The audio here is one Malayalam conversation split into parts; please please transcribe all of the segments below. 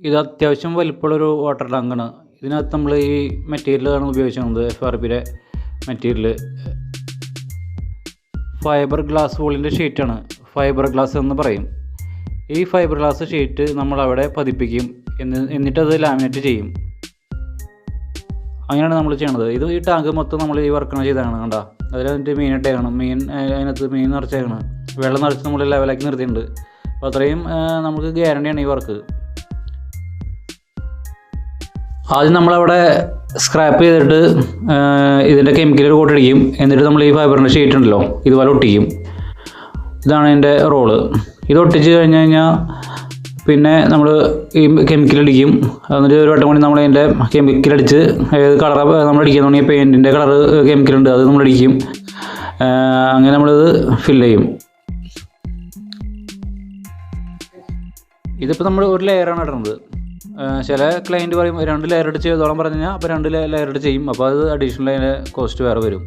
ഇത് അത്യാവശ്യം വലിപ്പമുള്ളൊരു വാട്ടർ ടാങ്കാണ്. ഇതിനകത്ത് നമ്മൾ ഈ മെറ്റീരിയലാണ് ഉപയോഗിച്ചിരുന്നത്. FRPയുടെ മെറ്റീരിയൽ ഫൈബർ ഗ്ലാസ് വോളിൻ്റെ ഷീറ്റാണ്. ഫൈബർ ഗ്ലാസ് എന്ന് പറയും. ഈ ഫൈബർ ഗ്ലാസ് ഷീറ്റ് നമ്മളവിടെ പതിപ്പിക്കും. എന്നിട്ടത് ലാമിനേറ്റ് ചെയ്യും. അങ്ങനെയാണ് നമ്മൾ ചെയ്യണത്. ഈ ടാങ്ക് മൊത്തം നമ്മൾ ഈ വർക്കാണ് ചെയ്തതാണ്. കണ്ടോ, അതിനകത്ത് മീനിട്ടേക്കണം. അതിനകത്ത് മീൻ നിറച്ചേക്കണം. വെള്ളം നിറച്ച് നമ്മൾ ലെവലാക്കി നിർത്തിയിട്ടുണ്ട്. അപ്പോൾ അത്രയും നമുക്ക് ഗ്യാരണ്ടിയാണ് ഈ വർക്ക്. ആദ്യം നമ്മളവിടെ സ്ക്രാപ്പ് ചെയ്തിട്ട് ഇതിൻ്റെ കെമിക്കൽ കോട്ടടിക്കും. എന്നിട്ട് നമ്മൾ ഈ ഫൈബറിൻ്റെ ഷീറ്റ് ഉണ്ടല്ലോ ഇതുപോലെ ഒട്ടിക്കും. ഇതാണ് ഇതിൻ്റെ റോള്. ഇത് ഒട്ടിച്ച് കഴിഞ്ഞ് കഴിഞ്ഞാൽ പിന്നെ നമ്മൾ ഈ കെമിക്കലടിക്കും. എന്നിട്ട് ഒരു വട്ടം കൂടി നമ്മൾ അതിൻ്റെ കെമിക്കലടിച്ച് ഏത് കളർ നമ്മൾ അടിക്കാൻ തുടങ്ങിയ പെയിൻറ്റിൻ്റെ കളർ കെമിക്കലുണ്ട് അത് നമ്മളടിക്കും. അങ്ങനെ നമ്മളിത് ഫില്ല് ചെയ്യും. ഇതിപ്പോൾ നമ്മൾ ഒരു ലെയറാണ് ഇടുന്നത്. ചില ക്ലയൻറ്റ് പറയും 2 ലെയർ ഇട്ട് ചെയ്തോളം പറഞ്ഞു കഴിഞ്ഞാൽ അപ്പോൾ 2 ലെയർ ഇട്ട് ചെയ്യും. അപ്പോൾ അത് അഡീഷണൽ അതിൻ്റെ കോസ്റ്റ് വേറെ വരും.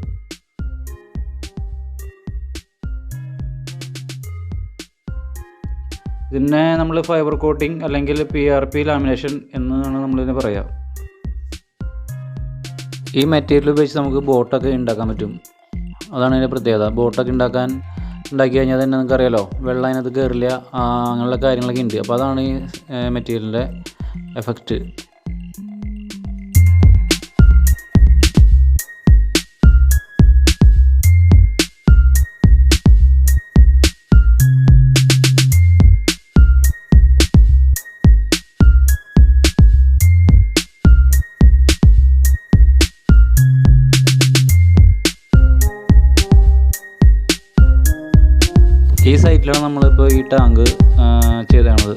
ഇതിനെ നമ്മൾ ഫൈബർ കോട്ടിംഗ് അല്ലെങ്കിൽ PRP ലാമിനേഷൻ എന്നാണ് നമ്മളിതിനെ പറയുക. ഈ മെറ്റീരിയൽ ഉപയോഗിച്ച് നമുക്ക് ബോട്ടൊക്കെ ഉണ്ടാക്കാൻ പറ്റും. അതാണ് ഇതിൻ്റെ പ്രത്യേകത. ബോട്ടൊക്കെ ഉണ്ടാക്കി കഴിഞ്ഞാൽ തന്നെ നിങ്ങൾക്കറിയാലോ, വെള്ളം അതിനകത്ത് കയറില്ല, അങ്ങനെയുള്ള കാര്യങ്ങളൊക്കെ ഉണ്ട്. അപ്പോൾ അതാണ് ഈ മെറ്റീരിയലിൻ്റെ എഫക്റ്റ്. ഈ സൈറ്റിലാണ് നമ്മളിപ്പോൾ ഈ ടാങ്ക് ചെയ്തത്.